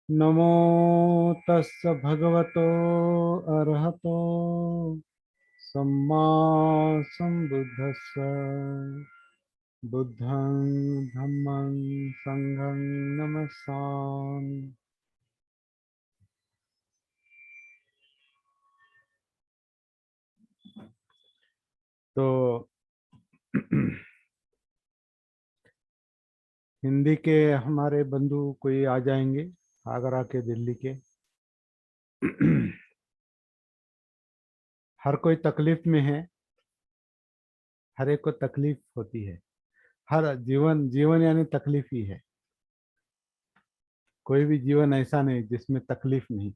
नमो तस्य भगवतो अरहतो सम्मा सम्बुद्धस्स। बुद्धं धम्मं संघं नमस्सामि। तो हिंदी के हमारे बंधु कोई आ जाएंगे, आगरा के, दिल्ली के। हर कोई तकलीफ में है, हर एक को तकलीफ होती है। हर जीवन जीवन यानी तकलीफ ही है। कोई भी जीवन ऐसा नहीं जिसमें तकलीफ नहीं।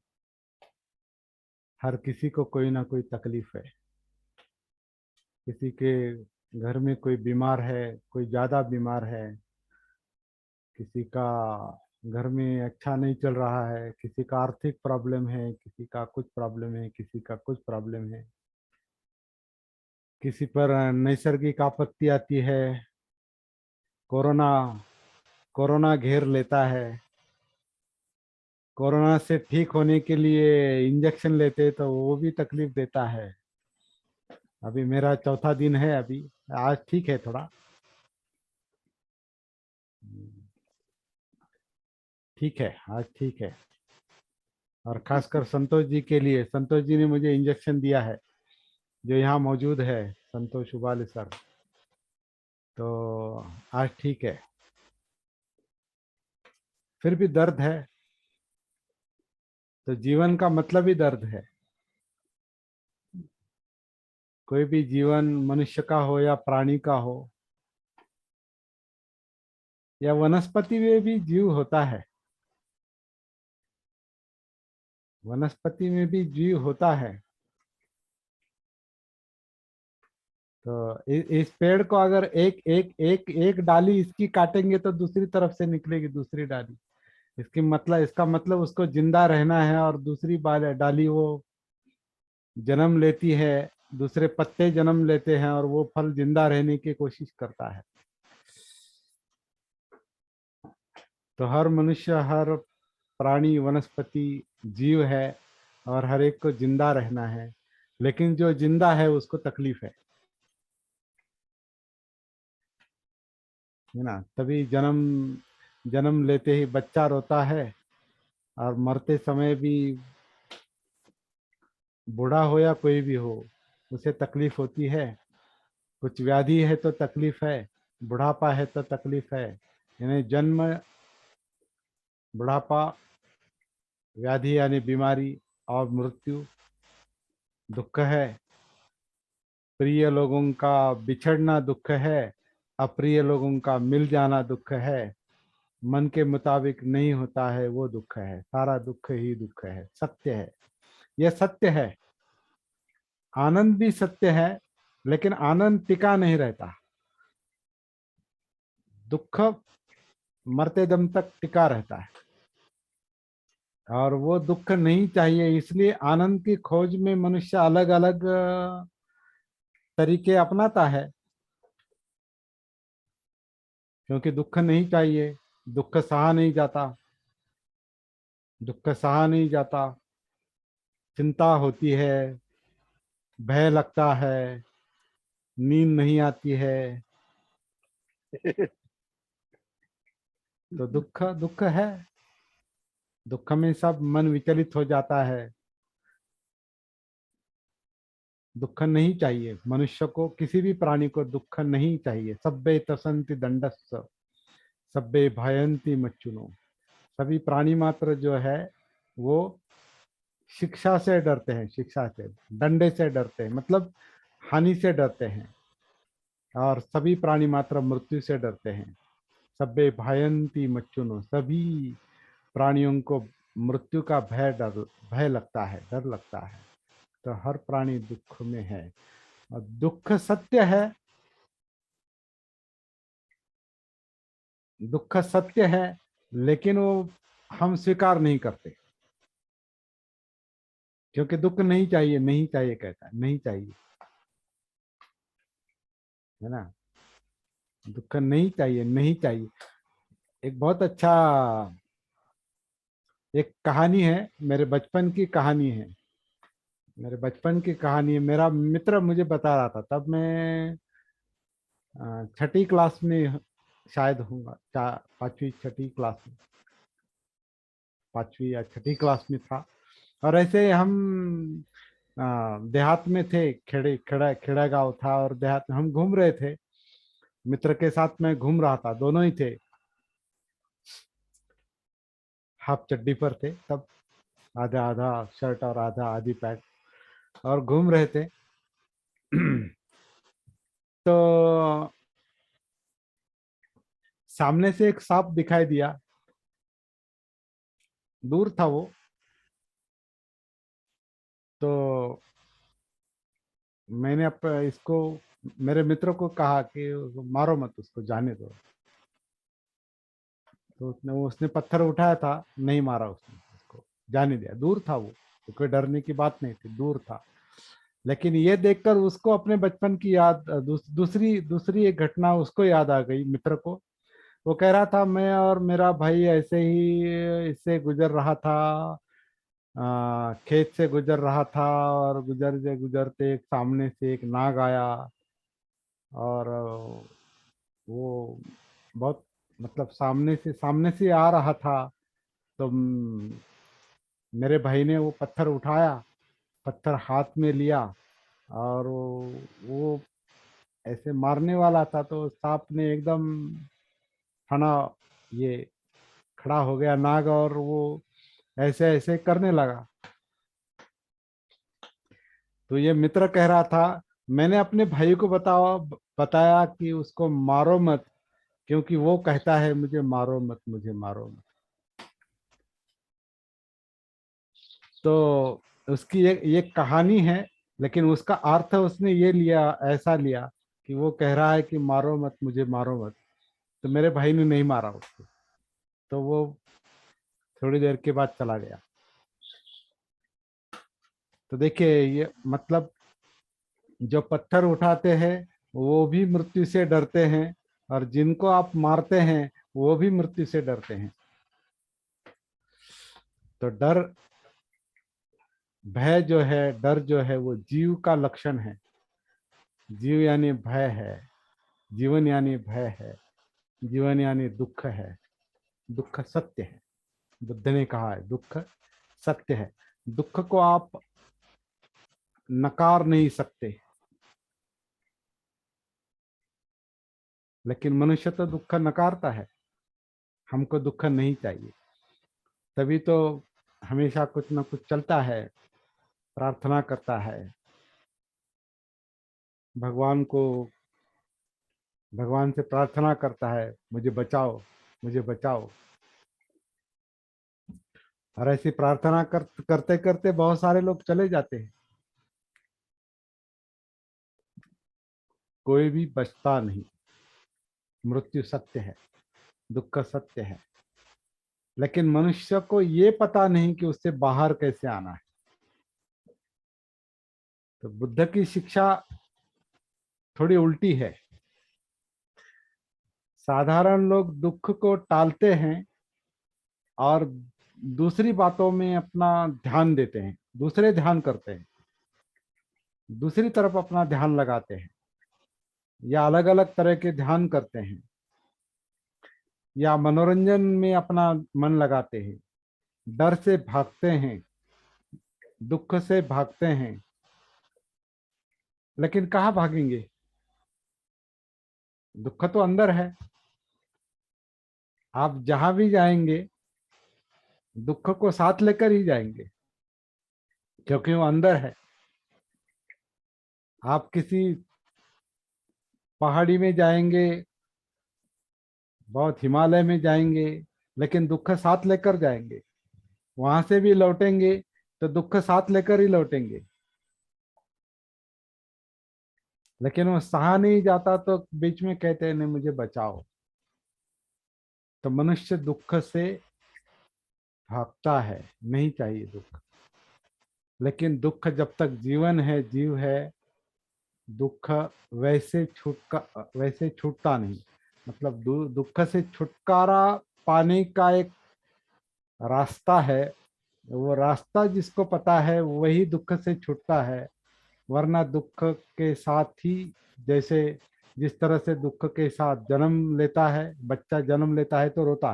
हर किसी को कोई ना कोई तकलीफ है। किसी के घर में कोई बीमार है, कोई ज़्यादा बीमार है। किसी का घर में अच्छा नहीं चल रहा है, किसी का आर्थिक प्रॉब्लम है, किसी का कुछ प्रॉब्लम है, किसी का कुछ प्रॉब्लम है। किसी पर नैसर्गिक आपत्ति आती है। कोरोना कोरोना घेर लेता है। कोरोना से ठीक होने के लिए इंजेक्शन लेते तो वो भी तकलीफ देता है। अभी मेरा चौथा दिन है अभी। आज ठीक है थोड़ा। ठीक है, आज ठीक है। और खासकर संतोष जी के लिए, संतोष जी ने मुझे इंजेक्शन दिया है, जो यहाँ मौजूद है, संतोष उबाले सर। तो आज ठीक है। फिर भी दर्द है। तो जीवन का मतलब ही दर्द है। कोई भी जीवन मनुष्य का हो या प्राणी का हो या वनस्पति में भी जीव होता है। वनस्पति में भी जीव होता है। तो इस पेड़ को अगर एक एक एक एक डाली इसकी काटेंगे तो दूसरी तरफ से निकलेगी दूसरी डाली। इसका मतलब उसको जिंदा रहना है, और दूसरी डाली वो जन्म लेती है। दूसरे पत्ते जन्म लेते हैं और वो फल जिंदा रहने की कोशिश करता है। तो हर मनुष्य, हर प्राणी, वनस्पति जीव है, और हर एक को जिंदा रहना है। लेकिन जो जिंदा है उसको तकलीफ है ना। तभी जन्म जन्म लेते ही बच्चा रोता है, और मरते समय भी, बूढ़ा हो या कोई भी हो, उसे तकलीफ होती है। कुछ व्याधि है तो तकलीफ है, बुढ़ापा है तो तकलीफ है। यानी जन्म, बुढ़ापा, व्याधि यानी बीमारी, और मृत्यु दुख है। प्रिय लोगों का बिछड़ना दुख है, अप्रिय लोगों का मिल जाना दुख है। मन के मुताबिक नहीं होता है वो दुख है। सारा दुख ही दुख है, सत्य है। यह सत्य है। आनंद भी सत्य है, लेकिन आनंद टिका नहीं रहता। दुख मरते दम तक टिका रहता है, और वो दुख नहीं चाहिए। इसलिए आनंद की खोज में मनुष्य अलग अलग तरीके अपनाता है। क्योंकि दुख नहीं चाहिए, दुख सहा नहीं जाता। दुख सहा नहीं जाता। चिंता होती है, भय लगता है, नींद नहीं आती है। तो दुख दुख है। दुख में सब मन विचलित हो जाता है। दुख नहीं चाहिए मनुष्य को, किसी भी प्राणी को दुख नहीं चाहिए। सब्बे तसंति दंडस्य सब्बे भयंती मच्चुनो। सभी प्राणी मात्र जो है वो शिक्षा से डरते हैं, शिक्षा से, दंडे से डरते हैं, मतलब हानि से डरते हैं। और सभी प्राणी मात्र मृत्यु से डरते हैं। सब्बे भयंती मच्चुनो। सभी प्राणियों को मृत्यु का भय लगता है, डर लगता है। तो हर प्राणी दुख में है, और दुख सत्य है। दुख सत्य है, लेकिन वो हम स्वीकार नहीं करते। क्योंकि दुख नहीं चाहिए, नहीं चाहिए कहता है, नहीं चाहिए, है ना। दुख नहीं चाहिए, नहीं चाहिए। एक बहुत अच्छा एक कहानी है, मेरे बचपन की कहानी है। मेरे बचपन की कहानी है, मेरा मित्र मुझे बता रहा था, तब मैं छठी क्लास में शायद हूँगा, पांचवी छठी क्लास में, पांचवी या छठी क्लास में था। और ऐसे हम देहात में थे, खेड़े खेड़ा खेड़ा गांव था, और देहात में हम घूम रहे थे। मित्र के साथ मैं घूम रहा था, दोनों ही थे, हाफ चड्डी पर थे तब, आधा आधा शर्ट और आधा आधी पैंट, और घूम रहे थे। तो सामने से एक सांप दिखाई दिया, दूर था वो। तो मैंने इसको, मेरे मित्र को कहा कि मारो मत उसको, जाने दो। तो उसने पत्थर उठाया था, नहीं मारा उसने उसको, जाने दिया, दूर था वो, तो कोई डरने की बात नहीं थी, दूर था। लेकिन ये देखकर उसको अपने बचपन की याद, दूसरी दूसरी एक घटना उसको याद आ गई, मित्र को। वो कह रहा था, मैं और मेरा भाई ऐसे ही इससे गुजर रहा था, खेत से गुजर रहा था, और गुजरते गुजरते एक सामने से एक नाग आया, और वो बहुत, मतलब सामने से आ रहा था। तो मेरे भाई ने वो पत्थर उठाया, पत्थर हाथ में लिया, और वो ऐसे मारने वाला था, तो सांप ने एकदम फना, ये खड़ा हो गया नाग, और वो ऐसे ऐसे करने लगा। तो ये मित्र कह रहा था, मैंने अपने भाई को बताया कि उसको मारो मत, क्योंकि वो कहता है मुझे मारो मत, मुझे मारो मत। तो उसकी ये कहानी है, लेकिन उसका अर्थ उसने ये लिया, ऐसा लिया कि वो कह रहा है कि मारो मत, मुझे मारो मत। तो मेरे भाई ने नहीं मारा उसको, तो वो थोड़ी देर के बाद चला गया। तो देखिए, ये मतलब जो पत्थर उठाते हैं वो भी मृत्यु से डरते हैं, और जिनको आप मारते हैं वो भी मृत्यु से डरते हैं। तो डर, भय जो है, डर जो है, वो जीव का लक्षण है। जीव यानी भय है, जीवन यानी भय है, जीवन यानी दुख है। दुख सत्य है, बुद्ध ने कहा है दुख सत्य है। दुख को आप नकार नहीं सकते, लेकिन मनुष्य तो दुख नकारता है। हमको दुख नहीं चाहिए, तभी तो हमेशा कुछ ना कुछ चलता है, प्रार्थना करता है भगवान को, भगवान से प्रार्थना करता है, मुझे बचाओ, मुझे बचाओ। और ऐसी प्रार्थना करते करते बहुत सारे लोग चले जाते हैं, कोई भी बचता नहीं। मृत्यु सत्य है, दुख सत्य है, लेकिन मनुष्य को ये पता नहीं कि उससे बाहर कैसे आना है। तो बुद्ध की शिक्षा थोड़ी उल्टी है। साधारण लोग दुख को टालते हैं, और दूसरी बातों में अपना ध्यान देते हैं, दूसरे ध्यान करते हैं, दूसरी तरफ अपना ध्यान लगाते हैं, या अलग अलग तरह के ध्यान करते हैं, या मनोरंजन में अपना मन लगाते हैं, डर से भागते हैं, दुख से भागते हैं। लेकिन कहाँ भागेंगे, दुख तो अंदर है। आप जहां भी जाएंगे दुख को साथ लेकर ही जाएंगे, क्योंकि वो अंदर है। आप किसी पहाड़ी में जाएंगे, बहुत हिमालय में जाएंगे, लेकिन दुख साथ लेकर जाएंगे, वहां से भी लौटेंगे तो दुख साथ लेकर ही लौटेंगे। लेकिन वो सहा नहीं जाता, तो बीच में कहते हैं नहीं मुझे बचाओ। तो मनुष्य दुख से भागता है, नहीं चाहिए दुख। लेकिन दुख जब तक जीवन है, जीव है, दुख वैसे छूटता नहीं। मतलब दुख से छुटकारा पाने का एक रास्ता है, वो रास्ता जिसको पता है वही दुख से छूटता है। वरना दुख के साथ ही, जैसे जिस तरह से दुख के साथ जन्म लेता है, बच्चा जन्म लेता है तो रोता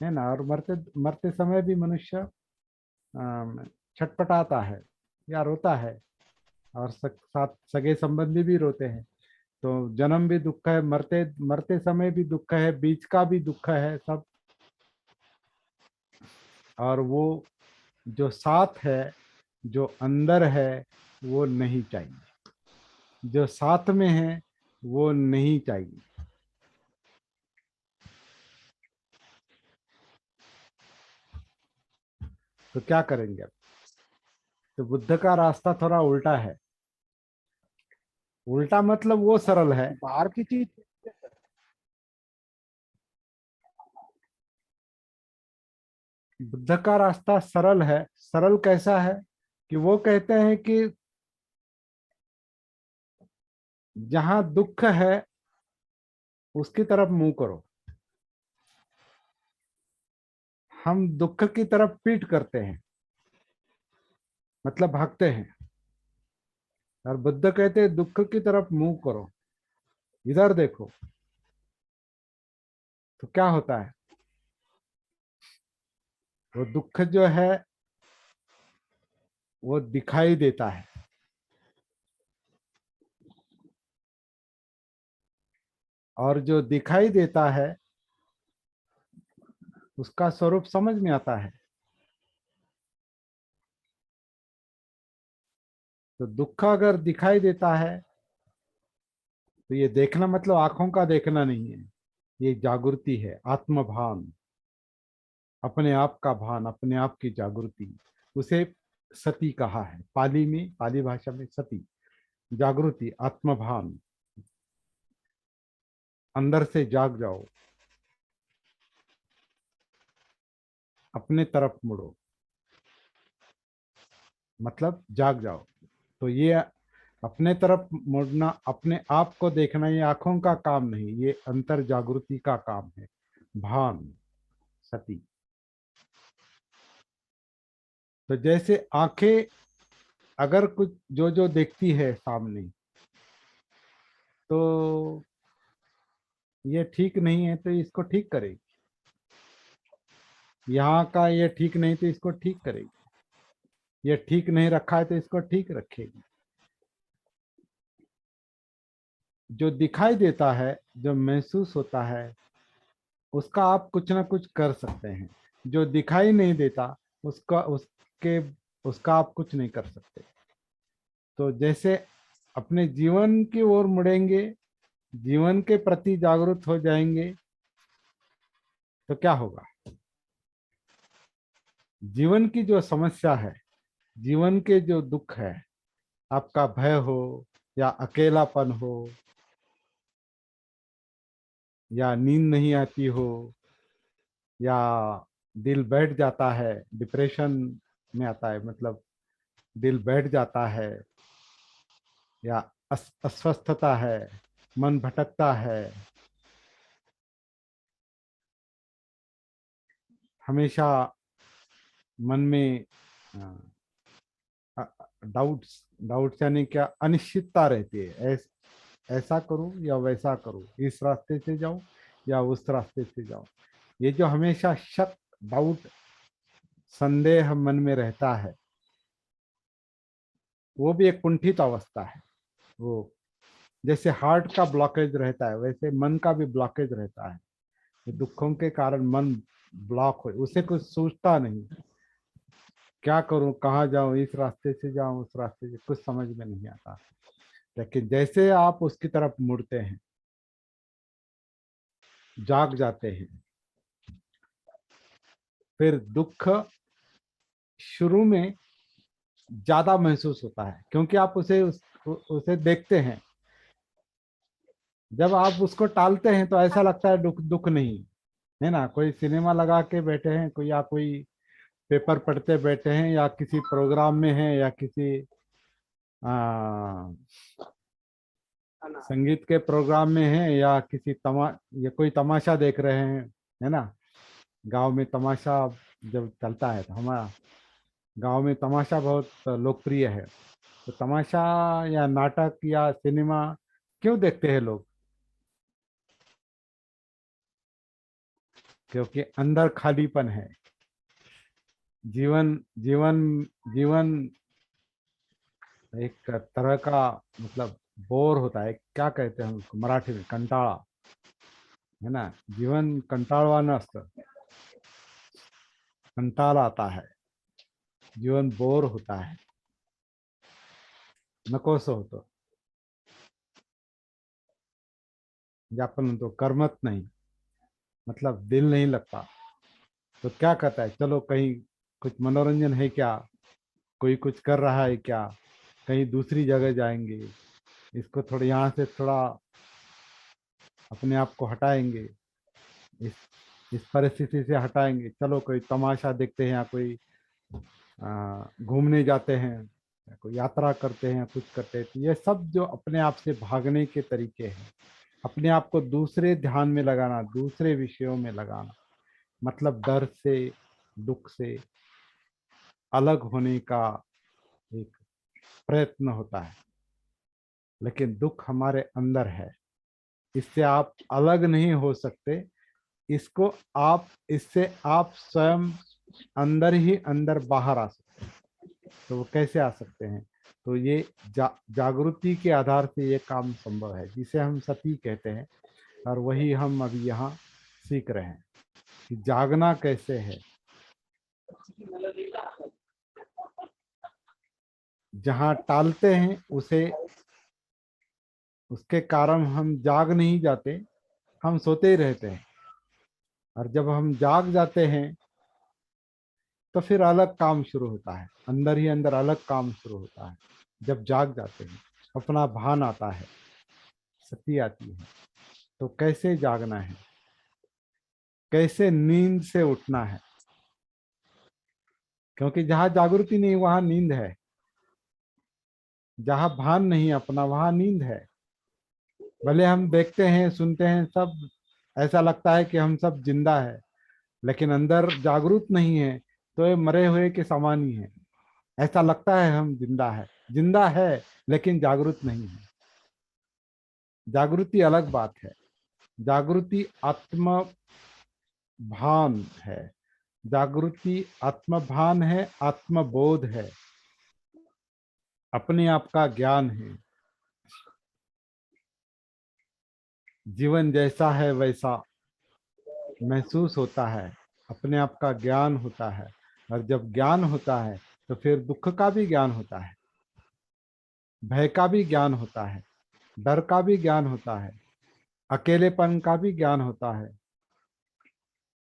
है ना, और मरते मरते समय भी मनुष्य छटपटाता है या रोता है, और साथ सगे संबंधी भी रोते हैं। तो जन्म भी दुख है, मरते मरते समय भी दुख है, बीच का भी दुख है सब। और वो जो साथ है, जो अंदर है, वो नहीं चाहिए। जो साथ में है वो नहीं चाहिए। तो क्या करेंगे अब? तो बुद्ध का रास्ता थोड़ा उल्टा है। उल्टा मतलब वो सरल है। बाहर की चीज। बुद्ध का रास्ता सरल है। सरल कैसा है कि वो कहते हैं कि जहां दुख है उसकी तरफ मुंह करो। हम दुख की तरफ पीठ करते हैं, मतलब भागते हैं। और बुद्ध कहते हैं दुख की तरफ मुंह करो, इधर देखो। तो क्या होता है? वो दुख जो है वो दिखाई देता है, और जो दिखाई देता है उसका स्वरूप समझ में आता है। तो दुख अगर दिखाई देता है तो ये देखना मतलब आंखों का देखना नहीं है, ये जागृति है, आत्मभान, अपने आप का भान, अपने आप की जागृति। उसे सती कहा है पाली में, पाली भाषा में सती, जागृति, आत्मभान। अंदर से जाग जाओ, अपने तरफ मुड़ो, मतलब जाग जाओ। तो ये अपने तरफ मुड़ना, अपने आप को देखना, ये आंखों का काम नहीं, ये अंतर जागृति का काम है, भान, सती। तो जैसे आंखें अगर कुछ जो जो देखती है सामने, तो ये ठीक नहीं है तो इसको ठीक करेगी। यहाँ का ये ठीक नहीं तो इसको ठीक करेगी। ये ठीक नहीं रखा है तो इसको ठीक रखेगी। जो दिखाई देता है, जो महसूस होता है, उसका आप कुछ ना कुछ कर सकते हैं। जो दिखाई नहीं देता उसका उसके उसका आप कुछ नहीं कर सकते। तो जैसे अपने जीवन की ओर मुड़ेंगे, जीवन के प्रति जागरूक हो जाएंगे, तो क्या होगा? जीवन की जो समस्या है, जीवन के जो दुख है, आपका भय हो या अकेलापन हो या नींद नहीं आती हो या दिल बैठ जाता है, डिप्रेशन में आता है, मतलब दिल बैठ जाता है, या अस्वस्थता है, मन भटकता है, हमेशा मन में डाउट्स, डाउट्स यानी क्या, अनिश्चितता रहती है। ऐसा करूं या वैसा करूं, इस रास्ते से जाऊं या उस रास्ते से जाऊं, ये जो हमेशा शक, डाउट, संदेह मन में रहता है, वो भी एक कुंठित अवस्था है। वो जैसे हार्ट का ब्लॉकेज रहता है वैसे मन का भी ब्लॉकेज रहता है। दुखों के कारण मन ब्लॉक हो, उसे कुछ सोचता नहीं, क्या करूं, कहाँ जाऊं, इस रास्ते से जाऊं उस रास्ते से, कुछ समझ में नहीं आता। लेकिन जैसे आप उसकी तरफ मुड़ते हैं, जाग जाते हैं, फिर दुख शुरू में ज्यादा महसूस होता है क्योंकि आप उसे देखते हैं। जब आप उसको टालते हैं तो ऐसा लगता है दुख दुख नहीं है ना। कोई सिनेमा लगा के बैठे हैं, कोई या कोई पेपर पढ़ते बैठे हैं, या किसी प्रोग्राम में हैं, या किसी आ, संगीत के प्रोग्राम में हैं, या किसी या कोई तमाशा देख रहे हैं, है ना। गांव में तमाशा जब चलता है, तो हमारा गांव में तमाशा बहुत लोकप्रिय है। तो तमाशा या नाटक या सिनेमा क्यों देखते हैं लोग? क्योंकि अंदर खालीपन है। जीवन जीवन जीवन एक तरह का, मतलब बोर होता है, क्या कहते हैं हम उसको मराठी में, कंटाळा, है ना? जीवन कंटाळवाणं असतं, कंटाळा आता है, जीवन बोर होता है, नकोसं होतं, म्हणजे आपण म्हणतो करमत नहीं, मतलब दिल नहीं लगता। तो क्या कहता है, चलो कहीं कुछ मनोरंजन है क्या, कोई कुछ कर रहा है क्या, कहीं दूसरी जगह जाएंगे, इसको थोड़ा यहाँ से थोड़ा अपने आप को हटाएंगे, इस इस परिस्थिति से हटाएंगे, चलो कोई तमाशा देखते हैं, या कोई घूमने जाते हैं, या कोई यात्रा करते हैं, या कुछ करते हैं। तो ये सब जो अपने आप से भागने के तरीके हैं, अपने आप को दूसरे ध्यान में लगाना, दूसरे विषयों में लगाना, मतलब डर से, दुख से अलग होने का एक प्रयत्न होता है। लेकिन दुख हमारे अंदर है, इससे आप अलग नहीं हो सकते। इसको आप इससे आप स्वयं अंदर ही अंदर बाहर आ सकते हैं। तो वो कैसे आ सकते हैं? तो ये जागृति के आधार से ये काम संभव है, जिसे हम सती कहते हैं। और वही हम अभी यहाँ सीख रहे हैं कि जागना कैसे है। जहाँ टालते हैं उसे, उसके कारण हम जाग नहीं जाते, हम सोते ही रहते हैं। और जब हम जाग जाते हैं तो फिर अलग काम शुरू होता है, अंदर ही अंदर अलग काम शुरू होता है। जब जाग जाते हैं, अपना भान आता है, सती आती है। तो कैसे जागना है, कैसे नींद से उठना है? क्योंकि जहाँ जागृति नहीं वहाँ नींद है, जहाँ भान नहीं अपना वहाँ नींद है। भले हम देखते हैं, सुनते हैं, सब ऐसा लगता है कि हम सब जिंदा है, लेकिन अंदर जागरूक नहीं है, तो ये मरे हुए के समान ही है। ऐसा लगता है हम जिंदा है, जिंदा है, लेकिन जागरूक नहीं है। जागृति अलग बात है। जागृति आत्म भान है, जागृति आत्मभान है, आत्मबोध है, अपने आप का ज्ञान है। जीवन जैसा है वैसा महसूस होता है, अपने आप का ज्ञान होता है। और जब ज्ञान होता है तो फिर दुख का भी ज्ञान होता है, भय का भी ज्ञान होता है, डर का भी ज्ञान होता है, अकेलेपन का भी ज्ञान होता है,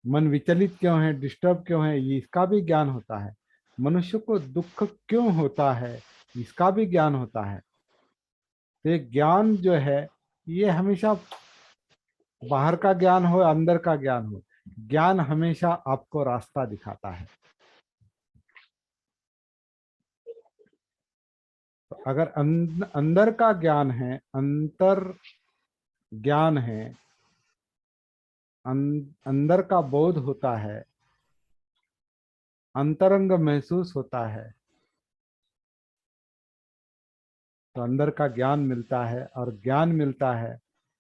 मन विचलित क्यों है, डिस्टर्ब क्यों है, ये इसका भी ज्ञान होता है। मनुष्य को दुख क्यों होता है, इसका भी ज्ञान होता है। तो ये ज्ञान जो है, ये हमेशा बाहर का ज्ञान हो, अंदर का ज्ञान हो, ज्ञान हमेशा आपको रास्ता दिखाता है। तो अगर अंदर का ज्ञान है, अंतर ज्ञान है, अंदर का बोध होता है, अंतरंग महसूस होता है, तो अंदर का ज्ञान मिलता है। और ज्ञान मिलता है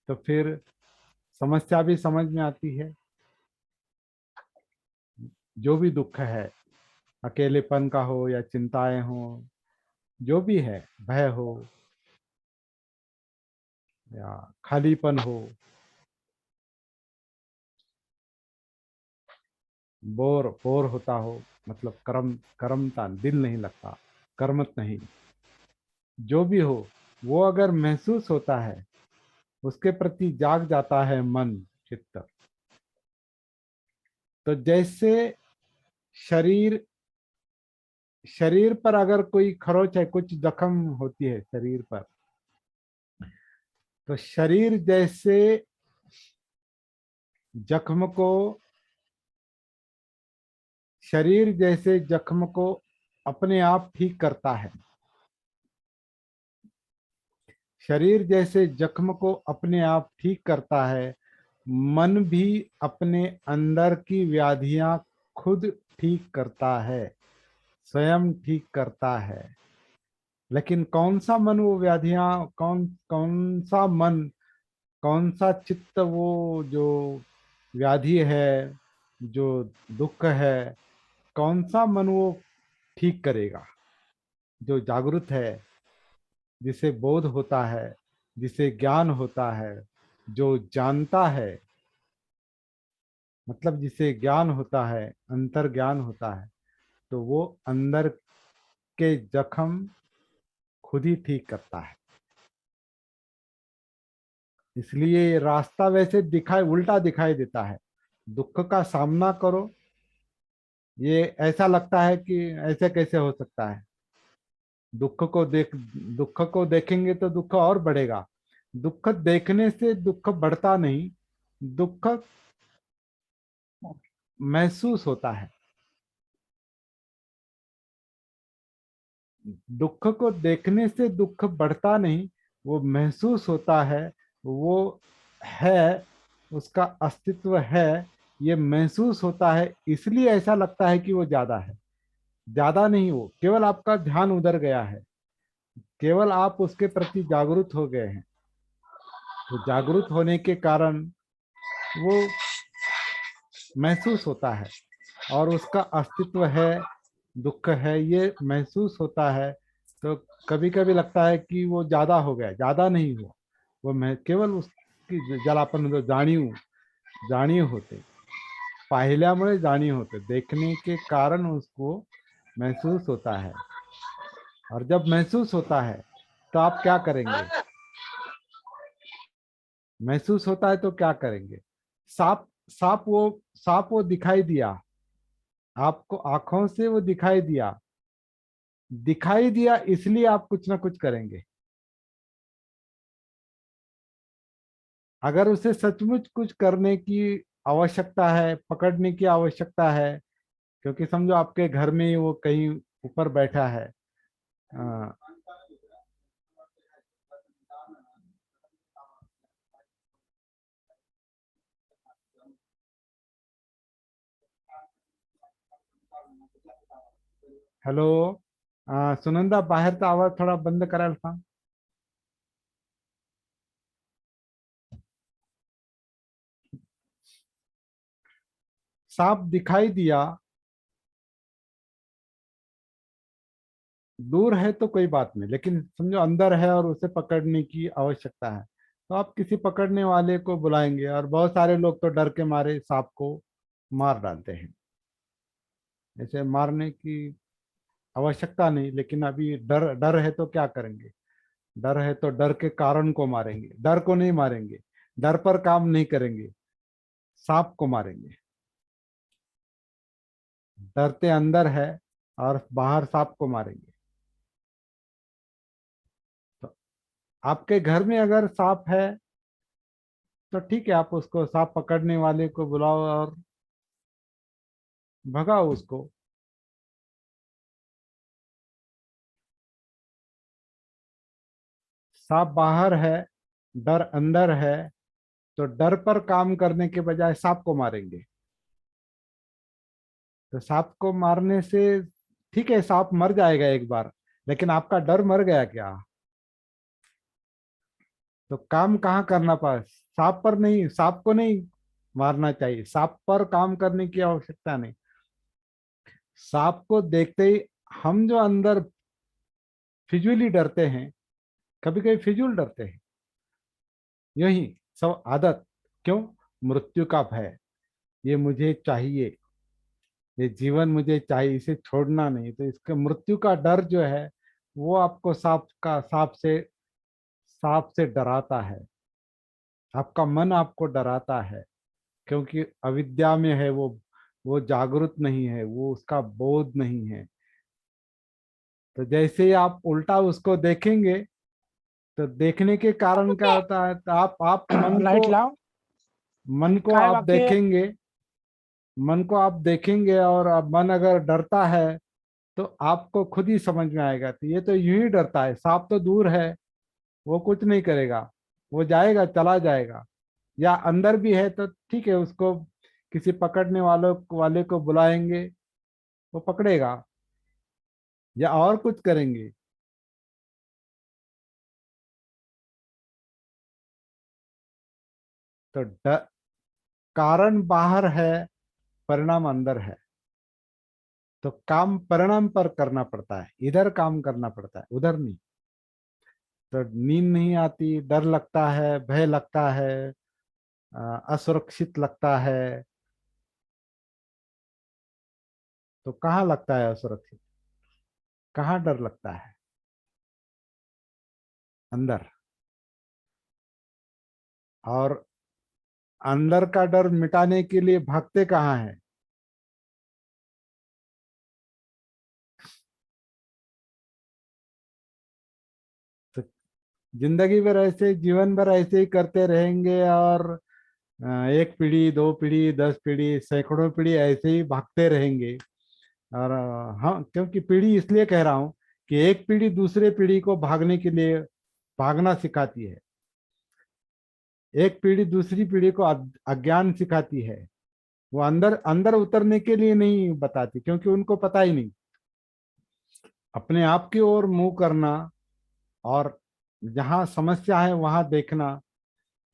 तो फिर समस्या भी समझ में आती है। जो भी दुख है, अकेलेपन का हो या चिंताएं हो, जो भी है, भय हो या खालीपन हो, बोर बोर होता हो, मतलब कर्मता दिल नहीं लगता, कर्मत नहीं, जो भी हो, वो अगर महसूस होता है, उसके प्रति जाग जाता है मन, चित्त। तो जैसे शरीर शरीर पर अगर कोई खरोच है, कुछ जख्म होती है शरीर पर, तो जख्म को शरीर जैसे जख्म को अपने आप ठीक करता है, शरीर जैसे जख्म को अपने आप ठीक करता है, मन भी अपने अंदर की व्याधियां खुद ठीक करता है, स्वयं ठीक करता है। लेकिन कौन सा मन वो व्याधियां, कौन कौन सा मन, कौन सा चित्त वो जो व्याधि है, जो दुख है, कौन सा मन वो ठीक करेगा? जो जागृत है, जिसे बोध होता है, जिसे ज्ञान होता है, जो जानता है, मतलब जिसे ज्ञान होता है, अंतर ज्ञान होता है, तो वो अंदर के जख्म खुद ही ठीक करता है। इसलिए ये रास्ता वैसे दिखाई, उल्टा दिखाई देता है। दुख का सामना करो, ये ऐसा लगता है कि ऐसे कैसे हो सकता है। दुख को देखेंगे तो दुख और बढ़ेगा। दुख देखने से दुख बढ़ता नहीं, दुख महसूस होता है। दुख को देखने से दुख बढ़ता नहीं, वो महसूस होता है। वो है, उसका अस्तित्व है, ये महसूस होता है। इसलिए ऐसा लगता है कि वो ज्यादा है। ज्यादा नहीं, वो केवल आपका ध्यान उधर गया है, केवल आप उसके प्रति जागरूक हो गए हैं। तो जागरूक होने के कारण वो महसूस होता है, और उसका अस्तित्व है, दुख है, ये महसूस होता है। तो कभी कभी लगता है कि वो ज्यादा हो गया, ज्यादा नहीं हुआ। वो मैं केवल उसकी जलापन जाणीव, जाणीव होते, पाहिल्यामुळे जाणीव होते, देखने के कारण उसको महसूस होता है। और जब महसूस होता है तो आप क्या करेंगे? महसूस होता है तो क्या करेंगे? सांप, सांप वो दिखाई दिया आपको, आंखों से वो दिखाई दिया, दिखाई दिया इसलिए आप कुछ ना कुछ करेंगे। अगर उसे सचमुच कुछ करने की आवश्यकता है, पकड़ने की आवश्यकता है, क्योंकि समझो आपके घर में ही वो कहीं ऊपर बैठा है। अ, हॅलो, सुनंदा, बाहेरचा आवाज थोडा बंद करायला सांग. सांप दिखाई दिया, दूर है तो कोई बात नहीं, लेकिन समझो अंदर है और उसे पकड़ने की आवश्यकता है, तो आप किसी पकड़ने वाले को बुलाएंगे। और बहुत सारे लोग तो डर के मारे सांप को मार डालते हैं। ऐसे मारने की आवश्यकता नहीं, लेकिन अभी डर डर है तो क्या करेंगे? डर है तो डर के कारण को मारेंगे, डर को नहीं मारेंगे। डर पर काम नहीं करेंगे, सांप को मारेंगे। डरते अंदर है और बाहर सांप को मारेंगे। तो आपके घर में अगर सांप है तो ठीक है, आप उसको, सांप पकड़ने वाले को बुलाओ और भगाओ उसको। सांप बाहर है, डर अंदर है, तो डर पर काम करने के बजाय सांप को मारेंगे। तो सांप को मारने से ठीक है, सांप मर जाएगा एक बार, लेकिन आपका डर मर गया क्या? तो काम कहाँ करना पास, सांप पर नहीं, सांप को नहीं मारना चाहिए, सांप पर काम करने की आवश्यकता नहीं। सांप को देखते ही हम जो अंदर फिजूली डरते हैं, कभी कभी फिजूल डरते हैं, यही सब आदत। क्यों? मृत्यु का भय, ये मुझे चाहिए, ये जीवन मुझे चाहिए, इसे छोड़ना नहीं। तो इसके मृत्यु का डर जो है, वो आपको सांप से डराता है। आपका मन आपको डराता है, क्योंकि अविद्या में है वो जागरूक नहीं है, वो उसका बोध नहीं है। तो जैसे ही आप उल्टा उसको देखेंगे, तो देखने के कारण क्या होता है, तो आप लाइट लाओ। मन को काय आप वाक्य देखेंगे, मन को आप देखेंगे, और अब मन अगर डरता है तो आपको खुद ही समझ में आएगा कि ये तो यूं ही डरता है, सांप तो दूर है, वो कुछ नहीं करेगा, वो जाएगा, चला जाएगा। या अंदर भी है तो ठीक है, उसको किसी पकड़ने वाले को बुलाएंगे, वो पकड़ेगा, या और कुछ करेंगे। तो कारण बाहर है, परिणाम अंदर है। तो काम परिणाम पर करना पड़ता है, इधर काम करना पड़ता है, उधर नहीं। तो नींद नहीं आती, डर लगता है, भय लगता है, असुरक्षित लगता है। तो कहाँ लगता है असुरक्षित, कहाँ डर लगता है? अंदर। और अंदर का डर मिटाने के लिए भागते कहाँ हैं? तो जिंदगी भर ऐसे, जीवन भर ऐसे ही करते रहेंगे, और एक पीढ़ी, दो पीढ़ी, 10 पीढ़ी, सैकड़ों पीढ़ी ऐसे ही भागते रहेंगे। और हाँ, क्योंकि पीढ़ी इसलिए कह रहा हूँ कि एक पीढ़ी दूसरे पीढ़ी को भागने के लिए भागना सिखाती है, एक पीढ़ी दूसरी पीढ़ी को अज्ञान सिखाती है। वो अंदर अंदर उतरने के लिए नहीं बताती, क्योंकि उनको पता ही नहीं। अपने आप की ओर मुंह करना, और जहाँ समस्या है वहां देखना,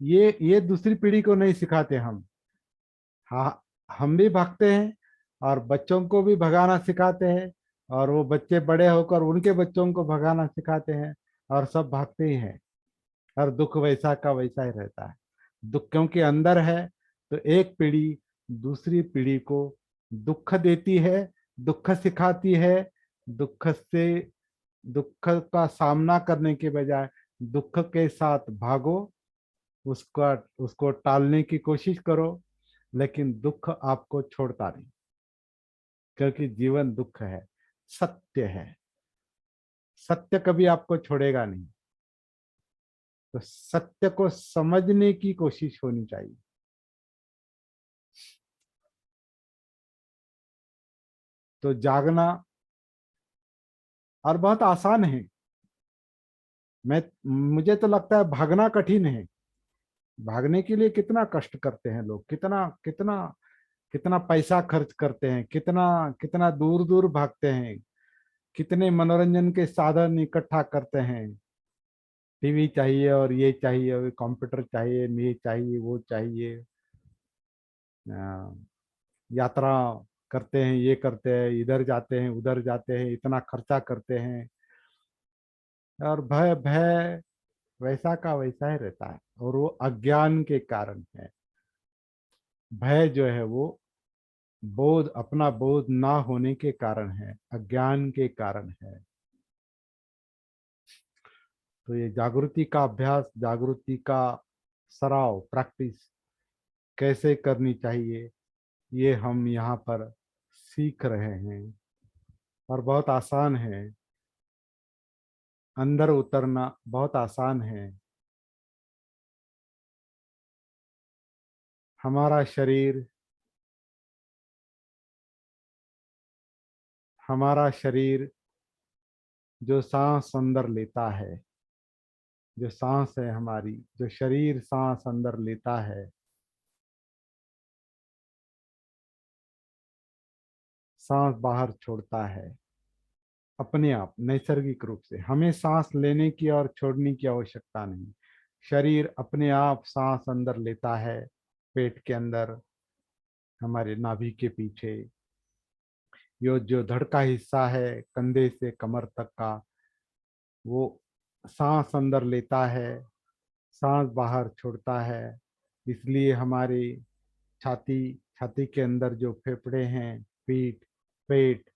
ये दूसरी पीढ़ी को नहीं सिखाते हम। हाँ, हम भी भागते हैं, और बच्चों को भी भगाना सिखाते हैं, और वो बच्चे बड़े होकर उनके बच्चों को भगाना सिखाते हैं, और सब भागते ही हैं। और दुख वैसा का वैसा ही रहता है। दुख क्योंकि अंदर है, तो एक पीढ़ी दूसरी पीढ़ी को दुख देती है, दुख सिखाती है। दुख से, दुख का सामना करने के बजाय दुख के साथ भागो, उसका उसको टालने की कोशिश करो, लेकिन दुख आपको छोड़ता नहीं, क्योंकि जीवन दुख है, सत्य है। सत्य कभी आपको छोड़ेगा नहीं। तो सत्य को समझने की कोशिश होनी चाहिए। तो जागना, और बहुत आसान है। मैं मुझे तो लगता है भागना कठिन है। भागने के लिए कितना कष्ट करते हैं लोग, कितना कितना कितना पैसा खर्च करते हैं, कितना कितना दूर दूर भागते हैं, कितने मनोरंजन के साधन इकट्ठा करते हैं। टीवी चाहिए, और ये चाहिए, और कंप्यूटर चाहिए, ये चाहिए, वो चाहिए। यात्रा करते हैं, ये करते हैं, इधर जाते हैं, उधर जाते हैं, इतना खर्चा करते हैं। और भय भय वैसा का वैसा ही रहता है, और वो अज्ञान के कारण है। भय जो है वो बोध, अपना बोध ना होने के कारण है, अज्ञान के कारण है। तो ये जागृति का अभ्यास, जागृति का सराव, प्रैक्टिस कैसे करनी चाहिए, ये हम यहाँ पर सीख रहे हैं। और बहुत आसान है, अंदर उतरना बहुत आसान है। हमारा शरीर, हमारा शरीर जो सांस अंदर लेता है, जो सांस है हमारी, जो शरीर सांस अंदर लेता है, सांस बाहर छोड़ता है, अपने आप नैसर्गिक रूप से। हमें सांस लेने की और छोड़ने की आवश्यकता नहीं। शरीर अपने आप सांस अंदर लेता है, पेट के अंदर, हमारे नाभि के पीछे। यो जो धड़ का हिस्सा है, कंधे से कमर तक का, वो सांस अंदर लेता है, सांस बाहर छोड़ता है। इसलिए हमारी छाती, छाती के अंदर जो फेफड़े हैं, पीठ, पेट,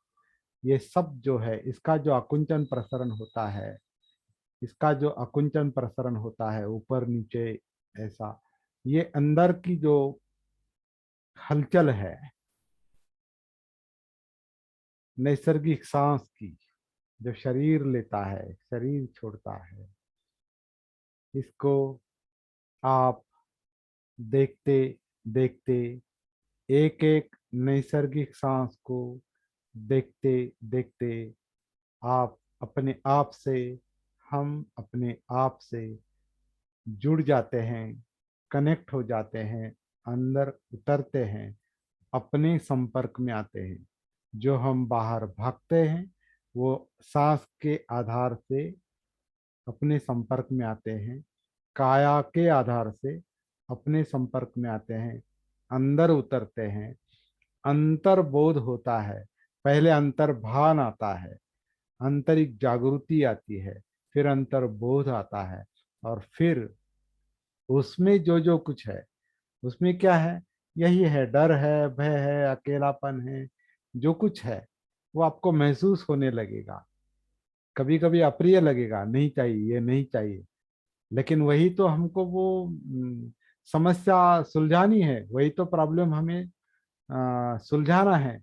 ये सब जो है, इसका जो आकुंचन प्रसरण होता है, इसका जो आकुंचन प्रसरण होता है ऊपर नीचे, ऐसा, ये अंदर की जो हलचल है नैसर्गिक सांस की, जो शरीर लेता है, शरीर छोड़ता है, इसको आप देखते देखते, एक एक नैसर्गिक सांस को देखते देखते, आप अपने आप से, हम अपने आप से जुड़ जाते हैं, कनेक्ट हो जाते हैं, अंदर उतरते हैं, अपने संपर्क में आते हैं। जो हम बाहर भागते हैं वो सांस के आधार से अपने संपर्क में आते हैं, काया के आधार से अपने संपर्क में आते हैं, अंदर उतरते हैं, अंतर्बोध होता है। पहले अंतर्भान आता है, आंतरिक जागृति आती है, फिर अंतर्बोध आता है, और फिर उसमें जो जो कुछ है उसमें क्या है, यही है, डर है, भय है, अकेलापन है, जो कुछ है वो आपको महसूस होने लगेगा। कभी कभी अप्रिय लगेगा, नहीं चाहिए, ये नहीं चाहिए, लेकिन वही तो हमको वो समस्या सुलझानी है, वही तो प्रॉब्लम हमें सुलझाना है।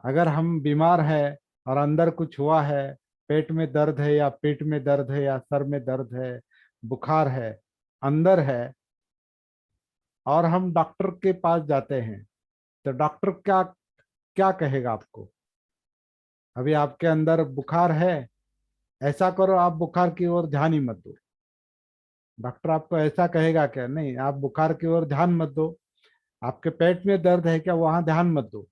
अगर हम बीमार है और अंदर कुछ हुआ है, पेट में दर्द है या पेट में दर्द है या सर में दर्द है, बुखार है, अंदर है, और हम डॉक्टर के पास जाते हैं, तो डॉक्टर क्या क्या कहेगा आपको? अभी आपके अंदर बुखार है, ऐसा करो, आप बुखार की ओर ध्यान ही मत दो। डॉक्टर आपको ऐसा कहेगा क्या? नहीं, आप बुखार की ओर ध्यान मत दो। आपके पेट में दर्द है क्या, वहां ध्यान मत दो।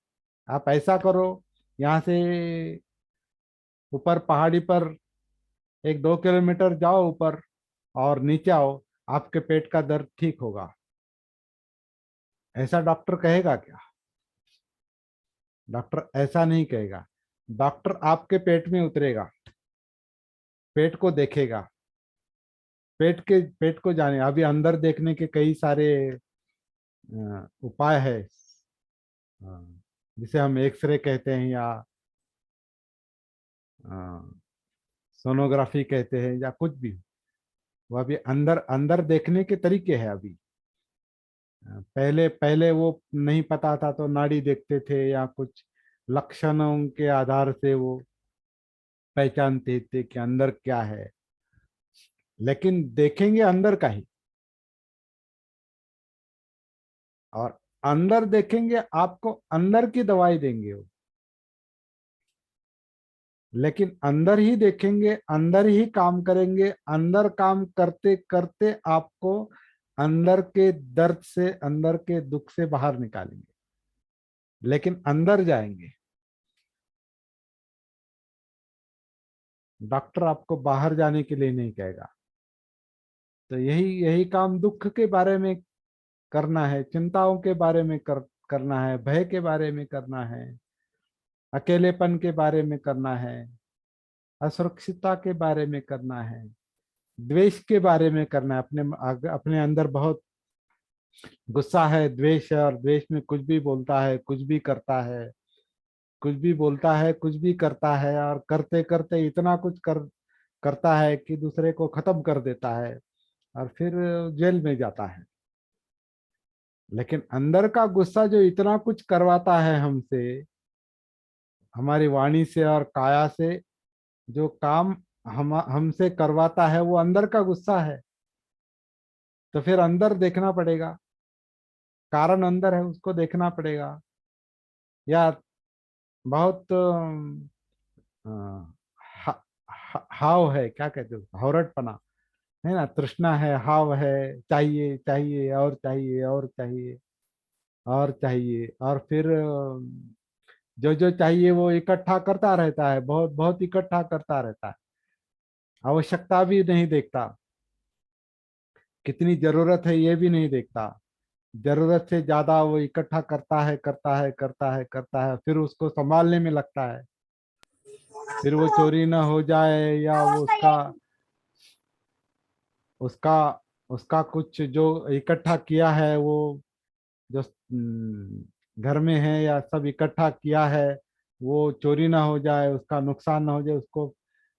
आप ऐसा करो, यहाँ से ऊपर पहाड़ी पर 1-2 किलोमीटर जाओ ऊपर और नीचे आओ, आपके पेट का दर्द ठीक होगा। ऐसा डॉक्टर कहेगा क्या? डॉक्टर ऐसा नहीं कहेगा। डॉक्टर आपके पेट में उतरेगा, पेट को देखेगा, पेट को जाने, अभी अंदर देखने के कई सारे उपाय है, जिसे हम एक्सरे कहते हैं या सोनोग्राफी कहते हैं या कुछ भी। वो अभी अंदर अंदर देखने के तरीके हैं अभी। पहले पहले वो नहीं पता था तो नाड़ी देखते थे या कुछ लक्षणों के आधार से वो पहचानते थे कि अंदर क्या है, लेकिन देखेंगे अंदर का ही। और अंदर देखेंगे, आपको अंदर की दवाई देंगे वो, लेकिन अंदर ही देखेंगे, अंदर ही काम करेंगे, अंदर काम करते करते आपको अंदर के दर्द से, अंदर के दुख से बाहर निकालेंगे, लेकिन अंदर जाएंगे। डॉक्टर आपको बाहर जाने के लिए नहीं कहेगा। तो यही यही काम दुख के बारे में करना है, चिंताओं के बारे में करना है, भय के बारे में करना है, अकेलेपन के बारे में करना है, असुरक्षितता के बारे में करना है, द्वेष के बारे में करना है। अपने अंदर बहुत गुस्सा है, द्वेष है, और द्वेष में कुछ भी बोलता है, कुछ भी करता है, कुछ भी बोलता है, कुछ भी करता है, और करते करते इतना कुछ करता है कि दूसरे को खत्म कर देता है और फिर जेल में जाता है। लेकिन अंदर का गुस्सा जो इतना कुछ करवाता है हमसे, हमारी वाणी से और काया से, जो काम हम हमसे करवाता है, वो अंदर का गुस्सा है। तो फिर अंदर देखना पड़ेगा, कारण अंदर है, उसको देखना पड़ेगा। या बहुत हाव है, क्या कहते हो, हावरटपना है ना, तृष्णा है, हाव है, चाहिए चाहिए और चाहिए और चाहिए और चाहिए, और फिर जो जो चाहिए वो इकट्ठा करता रहता है, बहुत बहुत इकट्ठा करता रहता है, आवश्यकता भी नहीं देखता, कितनी जरूरत है ये भी नहीं देखता, जरूरत से ज्यादा वो इकट्ठा करता है, करता है, करता है, करता है, फिर उसको संभालने में लगता है, फिर वो चोरी ना हो जाए, या वो उसका उसका कुछ जो इकट्ठा किया है वो, जो घर में है या सब इकट्ठा किया है, वो चोरी ना हो जाए, उसका नुकसान ना हो जाए, उसको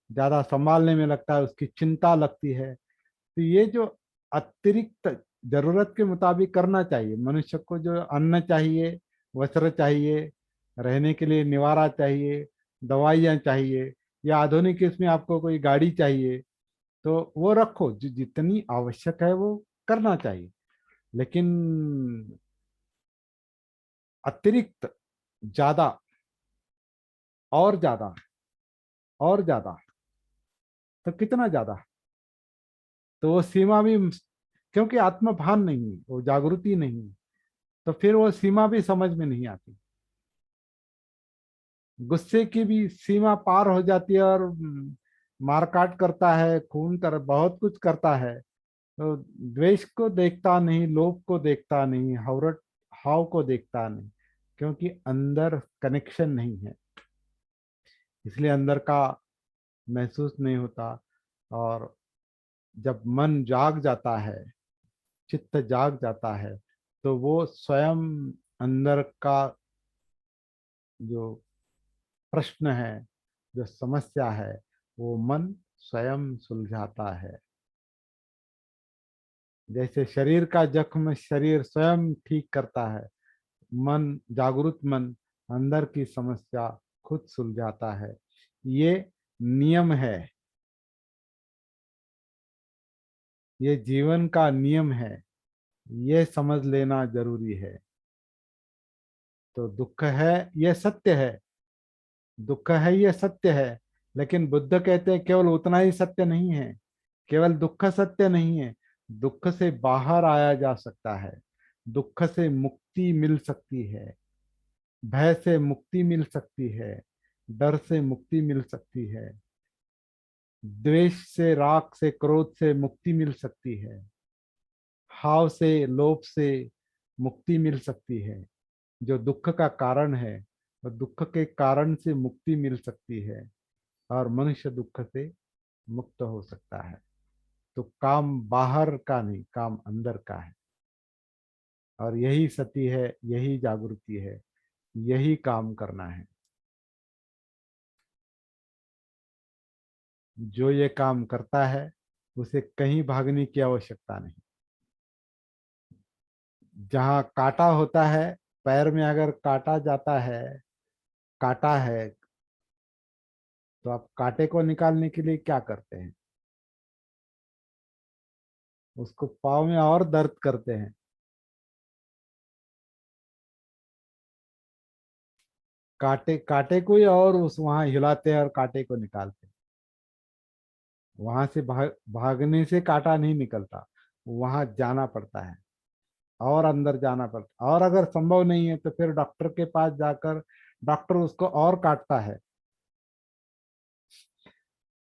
ज्यादा संभालने में लगता है, उसकी चिंता लगती है। तो ये जो अतिरिक्त जरूरत के मुताबिक करना चाहिए, मनुष्य को जो अन्न चाहिए, वस्त्र चाहिए, रहने के लिए निवारा चाहिए, दवाइयाँ चाहिए, या आधुनिक इसमें आपको कोई गाड़ी चाहिए, तो वो रखो, जो जितनी आवश्यक है वो करना चाहिए। लेकिन अतिरिक्त ज्यादा और ज्यादा और ज्यादा, तो कितना ज्यादा, तो वो सीमा भी क्योंकि आत्मभान नहीं, वो जागृति नहीं, तो फिर वो सीमा भी समझ में नहीं आती। गुस्से की भी सीमा पार हो जाती है और मारकाट करता है, खून कर, बहुत कुछ करता है। तो द्वेष को देखता नहीं, लोभ को देखता नहीं, हवरट हाव को देखता नहीं, क्योंकि अंदर कनेक्शन नहीं है, इसलिए अंदर का महसूस नहीं होता। और जब मन जाग जाता है, चित्त जाग जाता है, तो वो स्वयं अंदर का जो प्रश्न है, जो समस्या है, वो मन स्वयं सुलझाता है। जैसे शरीर का जख्म शरीर स्वयं ठीक करता है, मन, जागृत मन अंदर की समस्या खुद सुलझाता है। ये नियम है, ये जीवन का नियम है, ये समझ लेना जरूरी है। तो दुख है, ये सत्य है, दुख है ये सत्य है। लेकिन बुद्ध कहते हैं केवल उतना ही सत्य नहीं है, केवल दुख सत्य नहीं है, दुख से बाहर आया जा सकता है, दुख से मुक्ति मिल सकती है, भय से मुक्ति मिल सकती है, डर से मुक्ति मिल सकती है, द्वेष से, राग से, क्रोध से मुक्ति मिल सकती है, हाव से, लोभ से मुक्ति मिल सकती है। जो दुख का कारण है, और दुख के कारण से मुक्ति मिल सकती है, और मनुष्य दुख से मुक्त हो सकता है। तो काम बाहर का नहीं, काम अंदर का है, और यही सती है, यही जागृति है, यही काम करना है। जो ये काम करता है उसे कहीं भागने की आवश्यकता नहीं। जहाँ कांटा होता है, पैर में अगर काटा जाता है, काटा है, तो आप कांटे को निकालने के लिए क्या करते हैं? उसको पाँव में और दर्द करते हैं। कांटे कांटे को ही और उस वहां हिलाते हैं और कांटे को निकालते हैं। वहां से भागने से कांटा नहीं निकलता, वहां जाना पड़ता है, और अंदर जाना पड़ता है। और अगर संभव नहीं है तो फिर डॉक्टर के पास जाकर डॉक्टर उसको और काटता है।